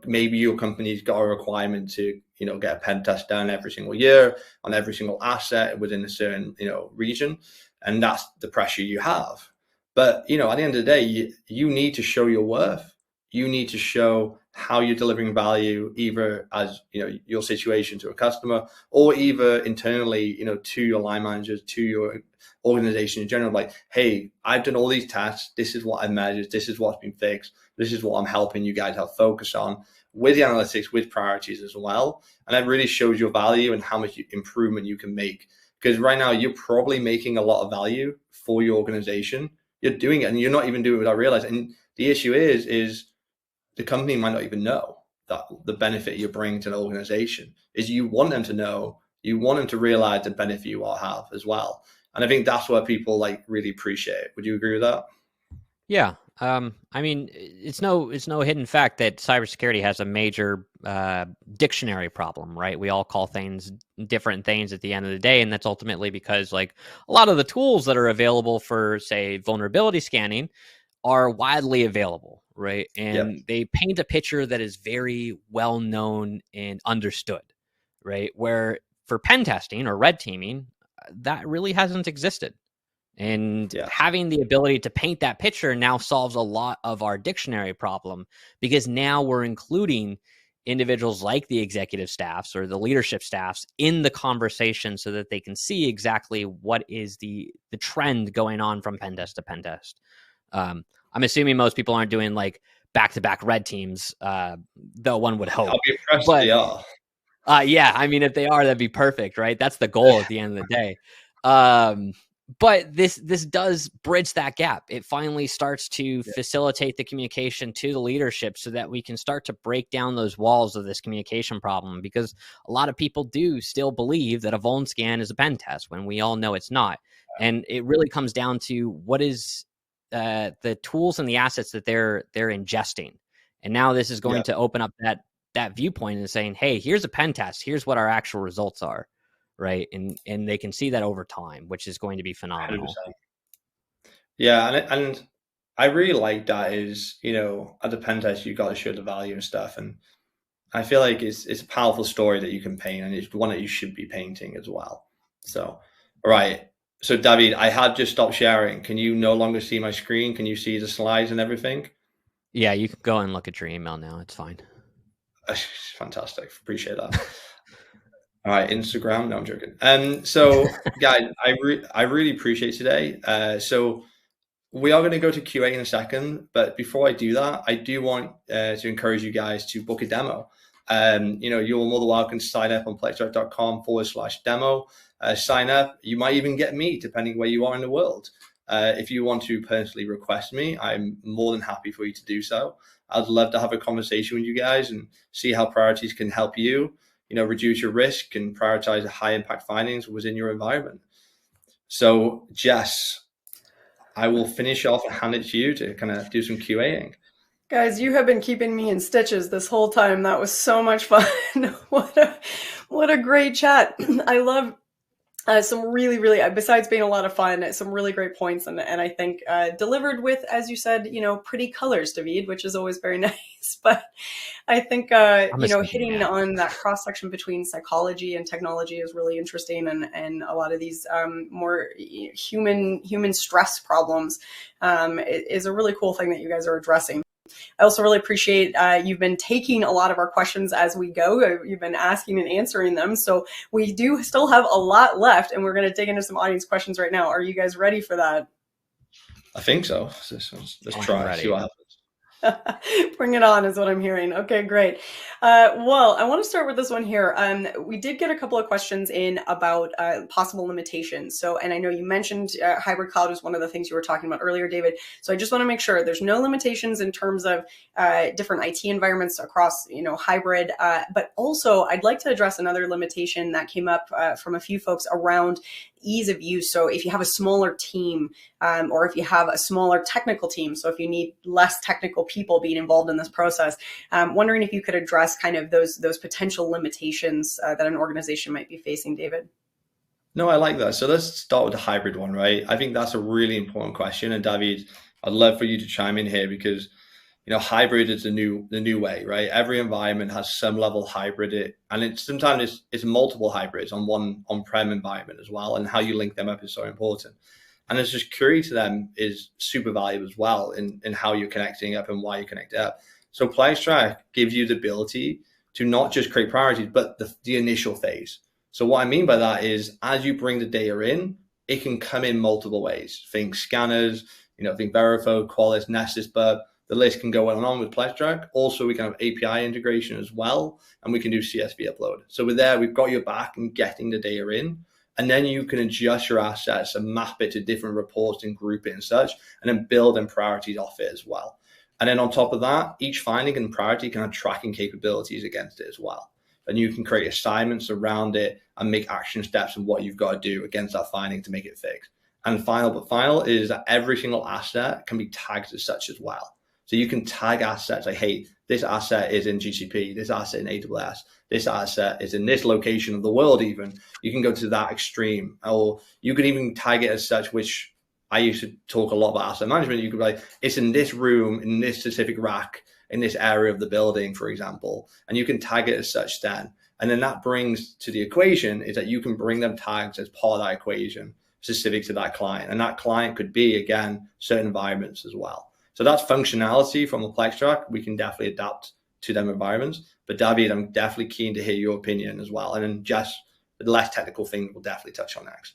Maybe your company's got a requirement to, get a pen test done every single year on every single asset within a certain, region. And that's the pressure you have. But, at the end of the day, you need to show your worth. You need to show how you're delivering value, either as, your situation to a customer, or either internally, to your line managers, to your organization in general, like, hey, I've done all these tasks. This is what I measured. This is what's been fixed. This is what I'm helping you guys have focus on with the analytics, with priorities as well. And that really shows your value and how much improvement you can make. Because right now you're probably making a lot of value for your organization. You're doing it and you're not even doing it without realizing. And the issue is the company might not even know that the benefit you're bringing to an organization is you want them to know, you want them to realize the benefit you all have as well. And I think that's what people really appreciate. Would you agree with that? Yeah. I mean, it's no hidden fact that cybersecurity has a major dictionary problem, right? We all call things different things at the end of the day, and that's ultimately because a lot of the tools that are available for, say, vulnerability scanning are widely available, right? And they paint a picture that is very well known and understood, right? Where for pen testing or red teaming, that really hasn't existed. And having the ability to paint that picture now solves a lot of our dictionary problem, because now we're including individuals like the executive staffs or the leadership staffs in the conversation so that they can see exactly what is the trend going on from pen test to pen test. I'm assuming most people aren't doing back-to-back red teams, though one would hope. I'll be impressed if they are. Yeah, I mean, if they are, that'd be perfect, right? That's the goal at the end of the day. But this does bridge that gap. It finally starts to facilitate the communication to the leadership so that we can start to break down those walls of this communication problem, because a lot of people do still believe that a vuln scan is a pen test when we all know it's not. And it really comes down to what is the tools and the assets that they're ingesting. And now this is going to open up that viewpoint and saying, hey, here's a pen test. Here's what our actual results are. Right. And they can see that over time, which is going to be phenomenal. 100%. Yeah. And I really like that is, at the pen test, you've got to show the value and stuff. And I feel like it's a powerful story that you can paint, and it's one that you should be painting as well. So, all right. So David, I have just stopped sharing. Can you no longer see my screen? Can you see the slides and everything? Yeah, you can go and look at your email now. It's fine. Fantastic. Appreciate that. All right, Instagram. No, I'm joking. So guys, I really appreciate today. So we are going to go to QA in a second, but before I do that, I do want to encourage you guys to book a demo. You're more than welcome to sign up on plextrac.com/demo. Sign up. You might even get me, depending where you are in the world. If you want to personally request me, I'm more than happy for you to do so. I'd love to have a conversation with you guys and see how priorities can help you, reduce your risk and prioritize the high impact findings within your environment. So Jess, I will finish off and hand it to you to kind of do some QAing. Guys, you have been keeping me in stitches this whole time. That was so much fun. What a great chat. I love some really, really, besides being a lot of fun, some really great points. And I think delivered with, as you said, pretty colors, David, which is always very nice. But I think, hitting on that cross section between psychology and technology is really interesting. And a lot of these more human stress problems is a really cool thing that you guys are addressing. I also really appreciate you've been taking a lot of our questions as we go. You've been asking and answering them. So we do still have a lot left, and we're going to dig into some audience questions right now. Are you guys ready for that? I think so. Let's try. See what happens. Bring it on is what I'm hearing. Okay, great. Well, I want to start with this one here. We did get a couple of questions in about possible limitations. So, and I know you mentioned hybrid cloud was one of the things you were talking about earlier, David. So I just want to make sure there's no limitations in terms of different IT environments across, hybrid. But also, I'd like to address another limitation that came up from a few folks around ease of use. So if you have a smaller team, or if you have a smaller technical team, so if you need less technical people being involved in this process, wondering if you could address kind of those potential limitations that an organization might be facing, David. No, I like that. So let's start with the hybrid one, right? I think that's a really important question. And David, I'd love for you to chime in here because hybrid is the new way, right? Every environment has some level of hybrid, and sometimes it's multiple hybrids on one on-prem environment as well, and how you link them up is so important. And the security to them is super valuable as well in how you're connecting up and why you connect up. So PlexTrac gives you the ability to not just create priorities, but the initial phase. So what I mean by that is as you bring the data in, it can come in multiple ways. Think scanners, think Verifo, Qualys, Nessus, Burp. The list can go on and on with PlexTrac. Also, we can have API integration as well, and we can do CSV upload. So with there, we've got your back and getting the data in, and then you can adjust your assets and map it to different reports and group it and such, and then build in priorities off it as well. And then on top of that, each finding and priority can have tracking capabilities against it as well. And you can create assignments around it and make action steps and what you've got to do against that finding to make it fixed. And final is that every single asset can be tagged as such as well. So you can tag assets like, hey, this asset is in GCP, this asset in AWS, this asset is in this location of the world even. You can go to that extreme. Or you can even tag it as such, which I used to talk a lot about asset management. You could be like, it's in this room, in this specific rack, in this area of the building, for example. And you can tag it as such then. And then that brings to the equation is that you can bring them tags as part of that equation specific to that client. And that client could be, again, certain environments as well. So that's functionality from the PlexTrac. We can definitely adapt to them environments. But David, I'm definitely keen to hear your opinion as well. And then Jess, the less technical thing we'll definitely touch on next.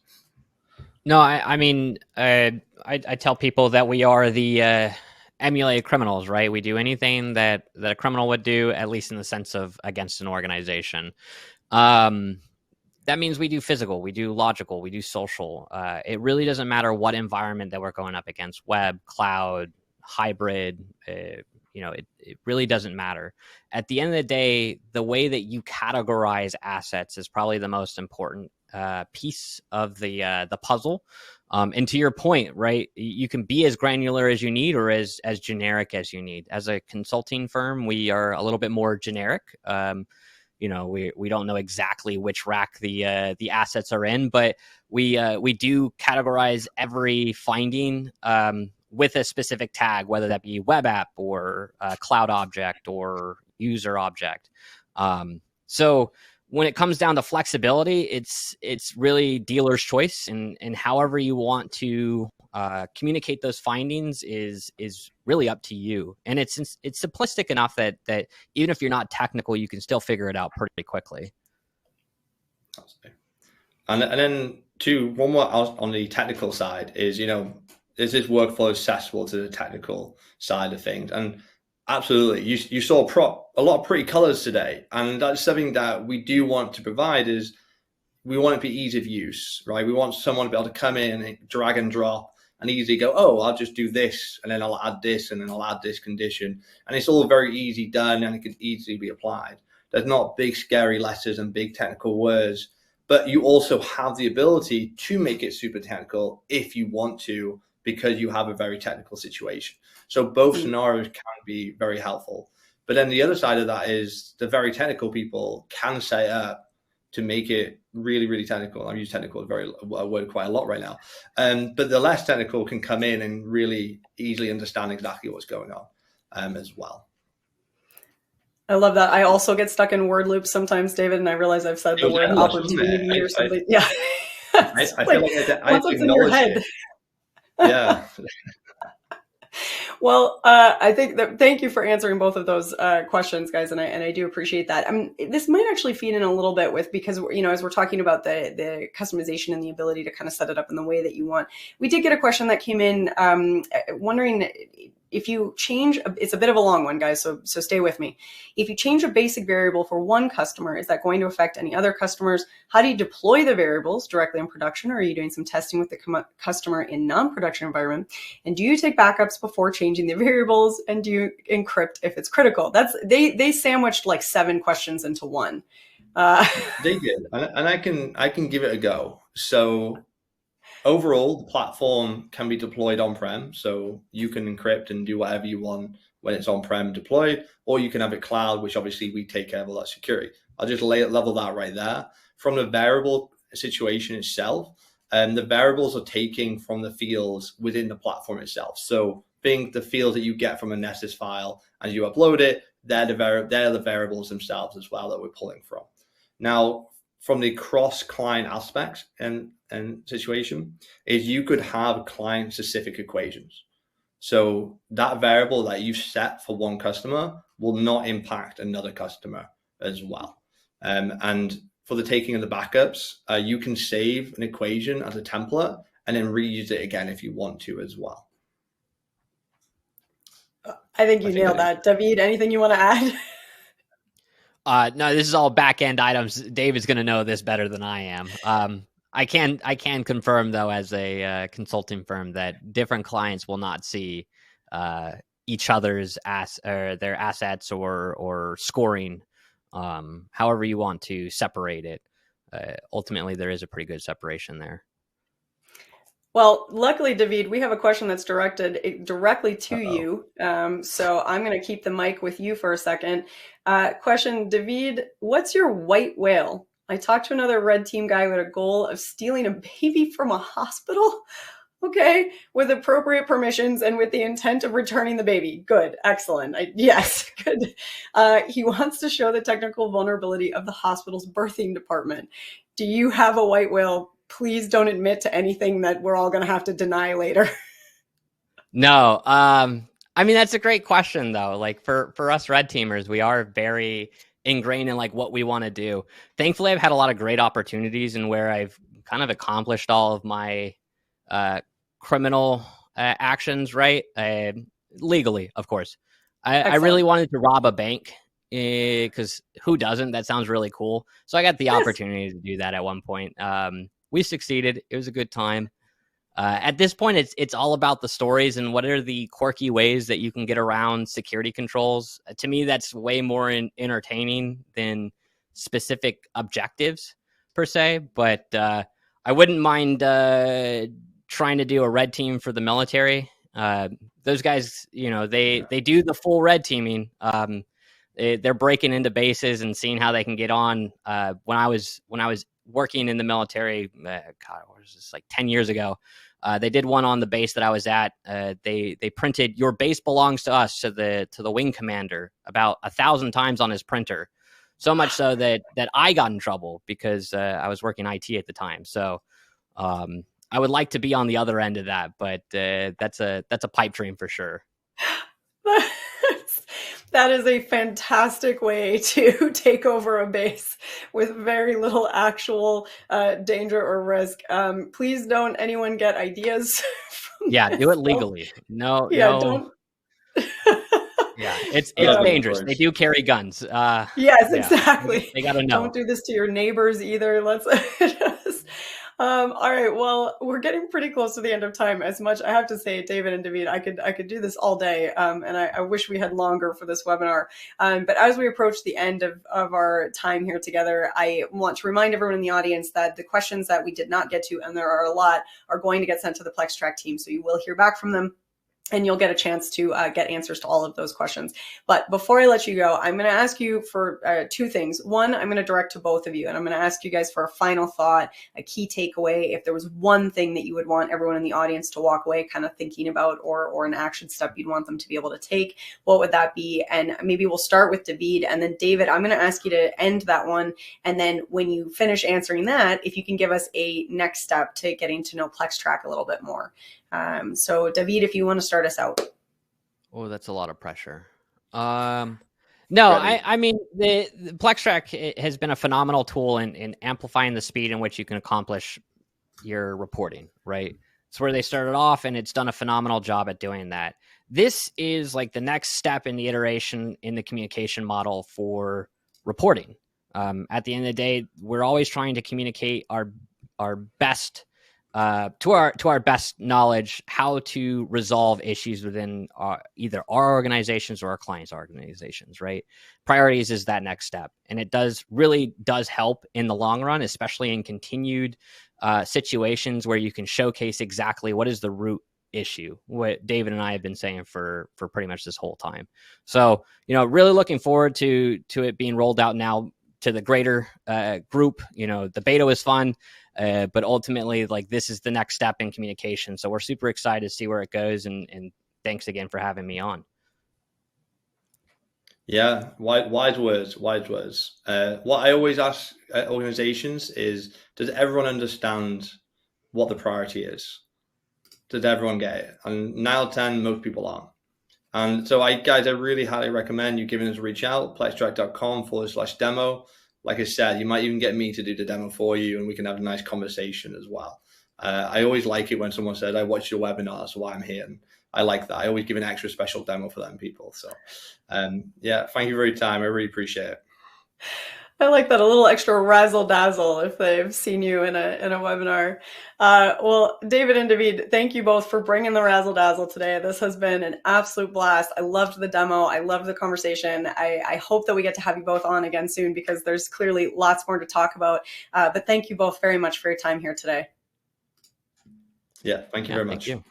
No, I tell people that we are the emulated criminals, right? We do anything that a criminal would do, at least in the sense of against an organization. that means we do physical, we do logical, we do social. It really doesn't matter what environment that we're going up against, web, cloud, hybrid, it really doesn't matter. At the end of the day, the way that you categorize assets is probably the most important piece of the puzzle. And to your point, right, you can be as granular as you need or as generic as you need. As a consulting firm, we are a little bit more generic. We don't know exactly which rack the assets are in, but we do categorize every finding with a specific tag, whether that be web app or cloud object or user object. So when it comes down to flexibility, it's really dealer's choice, and however you want to communicate those findings is really up to you. And it's simplistic enough that even if you're not technical, you can still figure it out pretty quickly. And then one more on the technical side is, is this workflow accessible to the technical side of things? And absolutely, you saw a lot of pretty colors today, and that's something that we do want to provide. Is we want it to be easy of use, right? We want someone to be able to come in and drag and drop and easily go, oh, I'll just do this, and then I'll add this, and then I'll add this condition, and it's all very easy done, and it can easily be applied. There's not big scary letters and big technical words, but you also have the ability to make it super technical if you want to, because you have a very technical situation. So both scenarios can be very helpful. But then the other side of that is the very technical people can set up to make it really, really technical. I use technical a word quite a lot right now. But the less technical can come in and really easily understand exactly what's going on as well. I love that. I also get stuck in word loops sometimes, David, and I realize I've said the word opportunity or something. Yeah. I feel like I what's in your head? It. Yeah. Well, I think that thank you for answering both of those questions, guys, and I do appreciate that. This might actually feed in a little bit with, because as we're talking about the customization and the ability to kind of set it up in the way that you want. We did get a question that came in wondering if you change, it's a bit of a long one, guys, so stay with me. If you change a basic variable for one customer, is that going to affect any other customers? How do you deploy the variables directly in production, or are you doing some testing with the customer in non-production environment? And do you take backups before changing the variables? And do you encrypt if it's critical? They sandwiched like 7 questions into one. They did, and I can give it a go. So overall, the platform can be deployed on-prem, so you can encrypt and do whatever you want when it's on-prem deployed, or you can have it cloud, which obviously we take care of all that security. I'll just level that right there. From the variable situation itself, the variables are taken from the fields within the platform itself. So think the fields that you get from a Nessus file as you upload it, they're the variables themselves as well that we're pulling from. Now, from the cross-client aspects and situation is you could have client-specific equations. So that variable that you set for one customer will not impact another customer as well. And for the taking of the backups, you can save an equation as a template and then reuse it again if you want to as well. I think you nailed that. David, anything you want to add? No, this is all back-end items. David's going to know this better than I am. I can confirm, though, as a consulting firm, that different clients will not see each other's their assets or scoring, however you want to separate it. Ultimately, there is a pretty good separation there. Well, luckily, David, we have a question that's directed directly to you. So I'm going to keep the mic with you for a second. Question, David, what's your white whale? I talked to another red team guy with a goal of stealing a baby from a hospital. Okay, with appropriate permissions and with the intent of returning the baby. Good, excellent. Yes, good. He wants to show the technical vulnerability of the hospital's birthing department. Do you have a white whale? Please don't admit to anything that we're all going to have to deny later. No, that's a great question, though. Like for us red teamers, we are very ingrained in like what we want to do. Thankfully, I've had a lot of great opportunities and where I've kind of accomplished all of my criminal actions, right? Legally, of course. I really wanted to rob a bank because who doesn't? That sounds really cool. So I got the Yes. opportunity to do that at one point. We succeeded. It was a good time. At this point, it's all about the stories and what are the quirky ways that you can get around security controls. To me, that's way more entertaining than specific objectives per se. But I wouldn't mind trying to do a red team for the military. Those guys, they do the full red teaming. They're breaking into bases and seeing how they can get on. When I was working in the military, God, what was this, like 10 years ago? They did one on the base that I was at. They printed "Your base belongs to us" to the wing commander about 1,000 times on his printer. So much so that I got in trouble because I was working IT at the time. So I would like to be on the other end of that, but that's a pipe dream for sure. That is a fantastic way to take over a base with very little actual danger or risk. Please don't anyone get ideas from Yeah, this. do it legally. No. Don't. Yeah, it's dangerous. Course. They do carry guns. Yes, yeah, exactly. They gotta know. Don't do this to your neighbors either. Let's just, all right. Well, we're getting pretty close to the end of time. As much I have to say, David and David, I could do this all day. And I wish we had longer for this webinar. But as we approach the end of our time here together, I want to remind everyone in the audience that the questions that we did not get to, and there are a lot, are going to get sent to the PlexTrac team. So you will hear back from them, and you'll get a chance to get answers to all of those questions. But before I let you go, I'm going to ask you for two things. One, I'm going to direct to both of you, and I'm going to ask you guys for a final thought, a key takeaway. If there was one thing that you would want everyone in the audience to walk away kind of thinking about, or an action step you'd want them to be able to take, what would that be? And maybe we'll start with David, and then David, I'm going to ask you to end that one. And then when you finish answering that, if you can give us a next step to getting to know PlexTrac a little bit more. So David, if you want to start us out. Oh, that's a lot of pressure. No, I mean, the PlexTrac has been a phenomenal tool in amplifying the speed in which you can accomplish your reporting, right? It's where they started off, and it's done a phenomenal job at doing that. This is like the next step in the iteration in the communication model for reporting. At the end of the day, we're always trying to communicate our best to our best knowledge how to resolve issues within either our organizations or our clients' organizations, right? Priorities is that next step. And it really does help in the long run, especially in continued situations where you can showcase exactly what is the root issue, what David and I have been saying for pretty much this whole time. So, really looking forward to it being rolled out now to the greater group. The beta was fun. But ultimately, this is the next step in communication. So we're super excited to see where it goes. And thanks again for having me on. Yeah, wise words. What I always ask organizations is, does everyone understand what the priority is? Does everyone get it? And 9 out of 10, most people aren't. And so I really highly recommend you giving us a reach out, plextrac.com/demo. Like I said, you might even get me to do the demo for you, and we can have a nice conversation as well. I always like it when someone says, I watched your webinar, that's why I'm here. And I like that. I always give an extra special demo for them people. So yeah, thank you for your time. I really appreciate it. I like that, a little extra razzle dazzle if they've seen you in a webinar. Well, David and David, thank you both for bringing the razzle dazzle today. This has been an absolute blast. I loved the demo. I loved the conversation. I hope that we get to have you both on again soon, because there's clearly lots more to talk about. But thank you both very much for your time here today. Yeah, thank you very much. Thank you.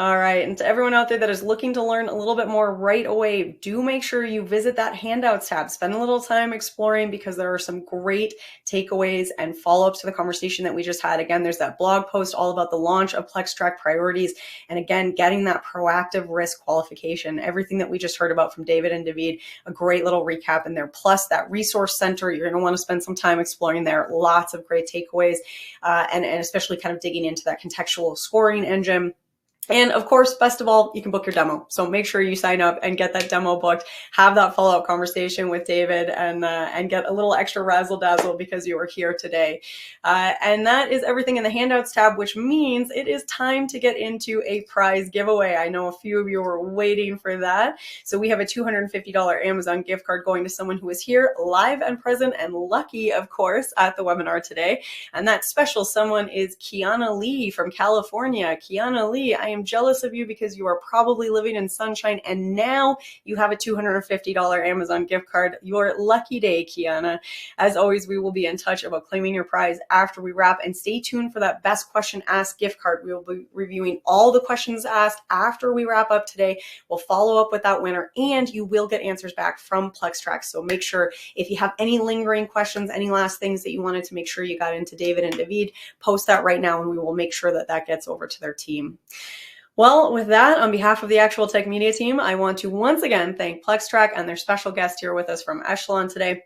All right. And to everyone out there that is looking to learn a little bit more right away, do make sure you visit that handouts tab. Spend a little time exploring, because there are some great takeaways and follow-ups to the conversation that we just had. Again, there's that blog post all about the launch of PlexTrac Priorities. And again, getting that proactive risk qualification, everything that we just heard about from David and David, a great little recap in there. Plus that resource center, you're going to want to spend some time exploring there. Lots of great takeaways, and especially kind of digging into that contextual scoring engine. And of course, best of all, you can book your demo. So make sure you sign up and get that demo booked. Have that follow-up conversation with David and get a little extra razzle dazzle because you are here today. And that is everything in the handouts tab, which means it is time to get into a prize giveaway. I know a few of you were waiting for that. So we have a $250 Amazon gift card going to someone who is here live and present and lucky, of course, at the webinar today. And that special someone is Kiana Lee from California. Kiana Lee, I am jealous of you because you are probably living in sunshine and now you have a $250 Amazon gift card. Your lucky day, Kiana. As always, we will be in touch about claiming your prize after we wrap, and stay tuned for that best question asked gift card. We will be reviewing all the questions asked after we wrap up today. We'll follow up with that winner and you will get answers back from PlexTrac. So make sure if you have any lingering questions, any last things that you wanted to make sure you got into David and David, post that right now and we will make sure that that gets over to their team. Well, with that, on behalf of the Actual Tech Media team, I want to once again thank PlexTrac and their special guest here with us from Echelon today,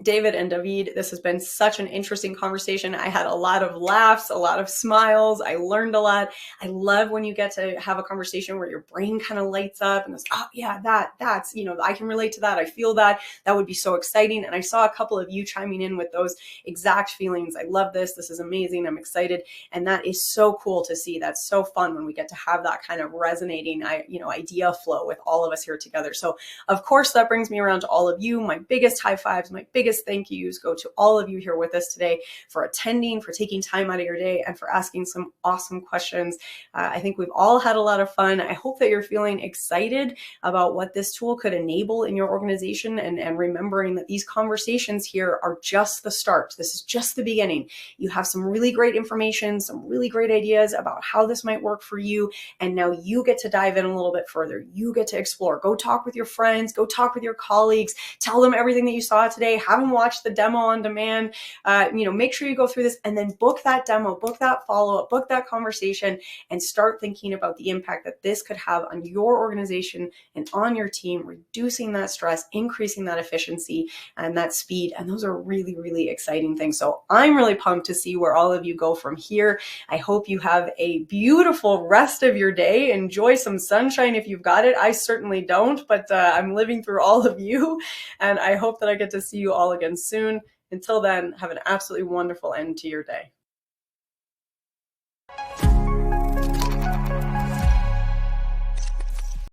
David and David. This has been such an interesting conversation. I had a lot of laughs, a lot of smiles. I learned a lot. I love when you get to have a conversation where your brain kind of lights up and goes, oh yeah, that's, I can relate to that. I feel that. That would be so exciting. And I saw a couple of you chiming in with those exact feelings. I love this. This is amazing. I'm excited. And that is so cool to see. That's so fun when we get to have that kind of resonating, idea flow with all of us here together. So of course, that brings me around to all of you. My biggest high fives, my biggest thank yous go to all of you here with us today for attending, for taking time out of your day, and for asking some awesome questions. I think we've all had a lot of fun. I hope that you're feeling excited about what this tool could enable in your organization and remembering that these conversations here are just the start. This is just the beginning. You have some really great information, some really great ideas about how this might work for you. And now you get to dive in a little bit further. You get to explore. Go talk with your friends. Go talk with your colleagues. Tell them everything that you saw today. Have them watch the demo on demand. Make sure you go through this and then book that demo, book that follow-up, book that conversation, and start thinking about the impact that this could have on your organization and on your team, reducing that stress, increasing that efficiency and that speed. And those are really, really exciting things. So I'm really pumped to see where all of you go from here. I hope you have a beautiful rest of your day. Enjoy some sunshine if you've got it. I certainly don't, but I'm living through all of you. And I hope that I get to see you all again soon. Until then, have an absolutely wonderful end to your day.